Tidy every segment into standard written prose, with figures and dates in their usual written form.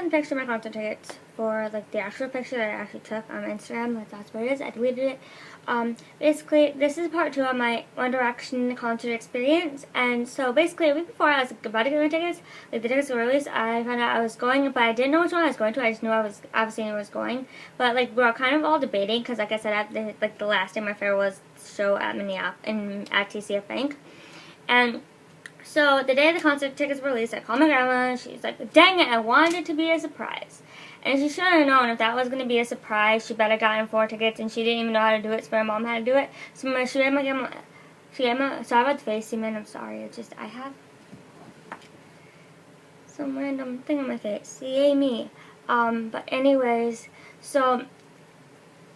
a picture of my concert tickets for like the actual picture that I actually took on Instagram. Like, that's what it is. I deleted it. Basically, this is part 2 of my One Direction concert experience. And so basically, a week before I was about to get my tickets, like the tickets were released, I found out I was going, but I didn't know which one I was going to. I just knew I was obviously knew I was going. But like we were kind of all debating because, like I said, the last day my fair was show at at TCF Bank, and so the day the concert tickets were released, I called my grandma. She's like, "Dang it! I wanted it to be a surprise." And she should have known if that was going to be a surprise, she better gotten 4 tickets, and she didn't even know how to do it, so my mom had to do it. So she gave my grandma, sorry about the face, man, I'm sorry, it's just, I have some random thing on my face, yay me. But anyways, so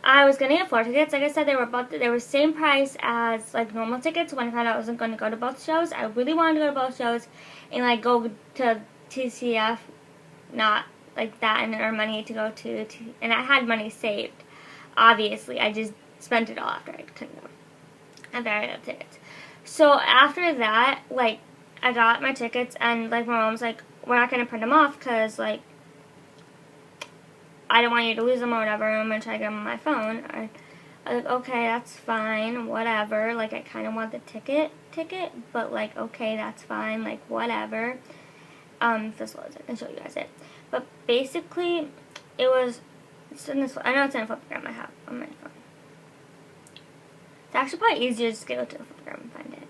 I was going to get 4 tickets. Like I said, they were the same price as like normal tickets. When I found out I wasn't going to go to both shows, I really wanted to go to both shows and like go to TCF, not like that, and earn money to go to, and I had money saved. Obviously, I just spent it all after I couldn't go. After I got tickets. So after that, like, I got my tickets, and like my mom's like, "We're not gonna print them off because like I don't want you to lose them or whatever. I'm gonna try to get them on my phone." I was like, "Okay, that's fine, whatever." Like, I kind of want the ticket, but like, okay, that's fine, like whatever. This was, I can show you guys it. But basically, it was, it's in this, I know it's in a flipgram I have on my phone. It's actually probably easier to just go to the flipgram and find it.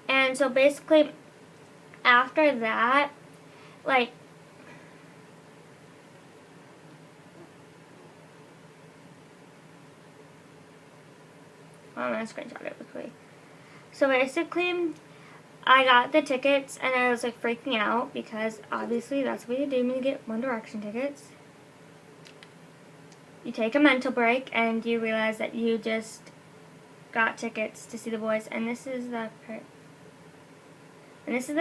And so basically, after that, like, I'm going to screenshot it quickly. So basically, I got the tickets, and I was like freaking out because obviously that's what you do when you get One Direction tickets. You take a mental break and you realize that you just got tickets to see the boys. And this is the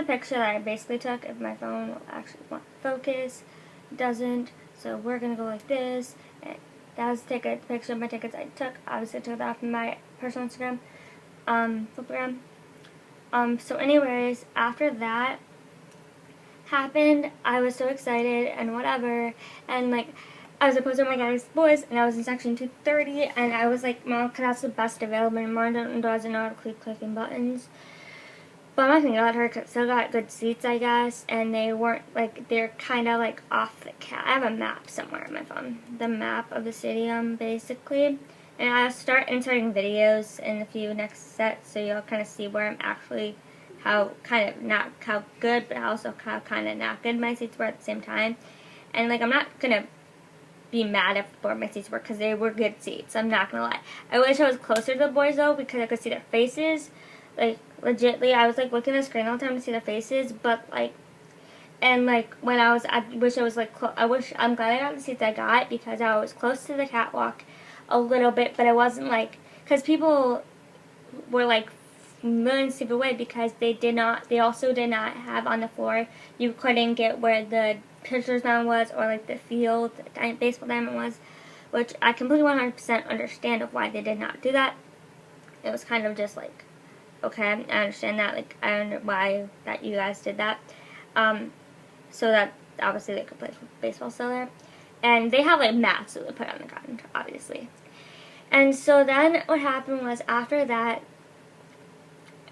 picture that I basically took. If my phone will actually want to focus, it doesn't. So we're gonna go like this. And that was the picture of my tickets I took. Obviously, I took that off of my personal Instagram, flipgram. So anyways, after that happened, I was so excited and whatever, and like, I was supposed to my guys' boys, and I was in section 230, and I was like, "Mom, because that's the best available," and Mom doesn't know how to keep clicking buttons. But my finger got hurt, cause still got good seats, I guess, and they weren't, like, they're kind of like off the I have a map somewhere on my phone, the map of the stadium, basically. And I'll start inserting videos in a few next sets, so you'll kind of see where I'm actually, how good, but also how kind of not good my seats were at the same time. And like, I'm not gonna be mad at where my seats were because they were good seats. I'm not gonna lie. I wish I was closer to the boys though because I could see their faces. Like, legitly, I was like looking at the screen all the time to see their faces, but like. And like when I wish I was like I'm glad I got the seats I got because I was close to the catwalk a little bit, but I wasn't like, because people were like millions of feet away because they also did not have on the floor, you couldn't get where the pitcher's mound was or like the field, the baseball diamond was, which I completely 100% understand of why they did not do that. It was kind of just like, okay, I understand that, like, I don't know why that you guys did that. So that obviously they could play baseball still there. And they have like mats that they put on the ground, obviously. And so then what happened was after that,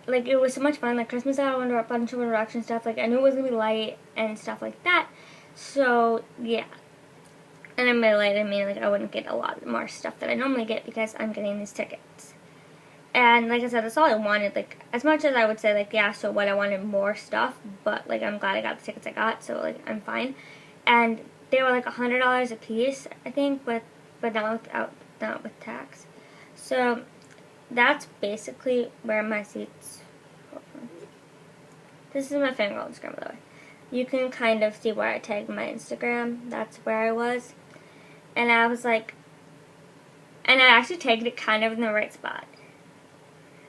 like, it was so much fun. Like, Christmas I went to a bunch of One Direction stuff. Like, I knew it was going to be light and stuff like that. So, yeah. And I by light, I mean, like, I wouldn't get a lot more stuff that I normally get because I'm getting these tickets. And like I said, that's all I wanted. Like, as much as I would say, like, yeah, so what, I wanted more stuff. But, like, I'm glad I got the tickets I got. So, like, I'm fine. And they were like $100 a piece, I think, but not with tax. So that's basically where my seats. This is my fangirl Instagram, by the way. You can kind of see where I tagged my Instagram. That's where I was, and I was like, and I actually tagged it kind of in the right spot.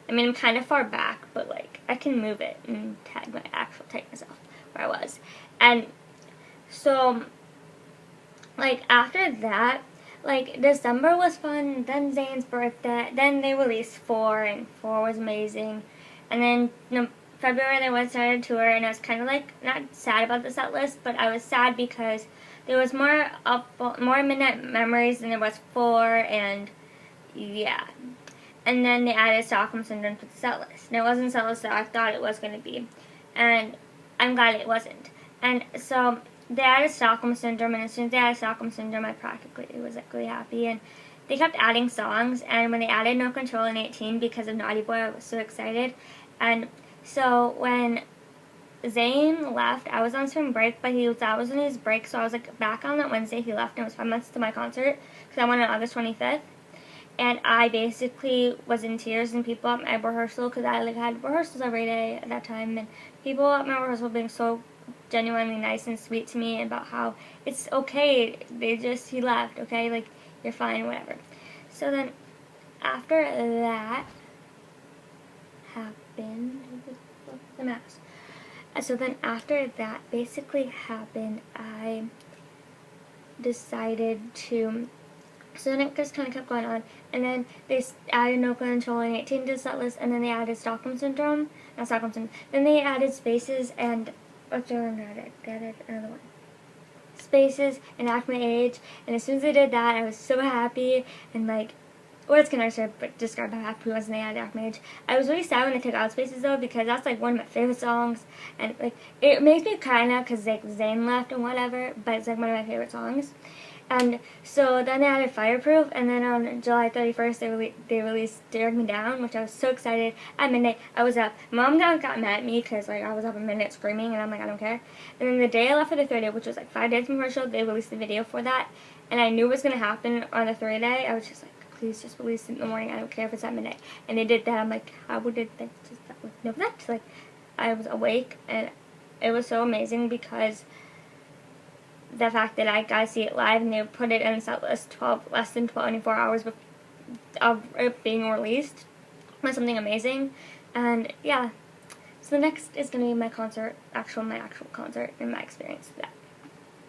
I mean, I'm kind of far back, but like I can move it and tag myself where I was, and so. Like, after that, like, December was fun, then Zayn's birthday, then they released 4, and 4 was amazing, and then February they went started a tour, and I was kind of like not sad about the set list, but I was sad because there was more Midnight Memories than there was 4, and yeah. And then they added Stockholm Syndrome to the set list. And it wasn't the set list that I thought it was going to be. And I'm glad it wasn't. And so they added Stockholm Syndrome, and as soon as they added Stockholm Syndrome, I practically was like really happy. And they kept adding songs, and when they added No Control in 18 because of Naughty Boy, I was so excited. And so when Zayn left, I was on spring break, but that was in his break, so I was like back on that Wednesday he left, and it was 5 months to my concert, because I went on August 25th. And I basically was in tears, and people at my rehearsal, because I like had rehearsals every day at that time, and people at my rehearsal being so genuinely nice and sweet to me about how it's okay, he left, okay, like, you're fine, whatever. So then, after that happened, the mask. So then after that basically happened, I decided to, so then it just kind of kept going on, and then they added No Control in 18 to the set list, and then they added Stockholm Syndrome, then they added Spaces, and what's the other one added? They added another one. Spaces and Act My Age, and as soon as they did that, I was so happy, and like, words can describe how happy I was when they added Act My Age. I was really sad when they took out Spaces though, because that's like one of my favorite songs, and like, it makes me cry now because like Zayn left and whatever, but it's like one of my favorite songs. And so then they added Fireproof, and then on July 31st they released Drag Me Down, which I was so excited. At midnight, I was up. Mom got mad at me because like I was up at midnight screaming, and I'm like, I don't care. And then the day I left for the 3rd day, which was like 5 days before the show, they released the video for that, and I knew it was going to happen on the 3rd day. I was just like, please just release it in the morning. I don't care if it's at midnight. And they did that. I'm like, how would they just know that? Like, I was awake, and it was so amazing because the fact that I got to see it live, and they put it in the set list less than 24 hours of it being released was something amazing. And yeah, so the next is going to be my actual concert and my experience with that.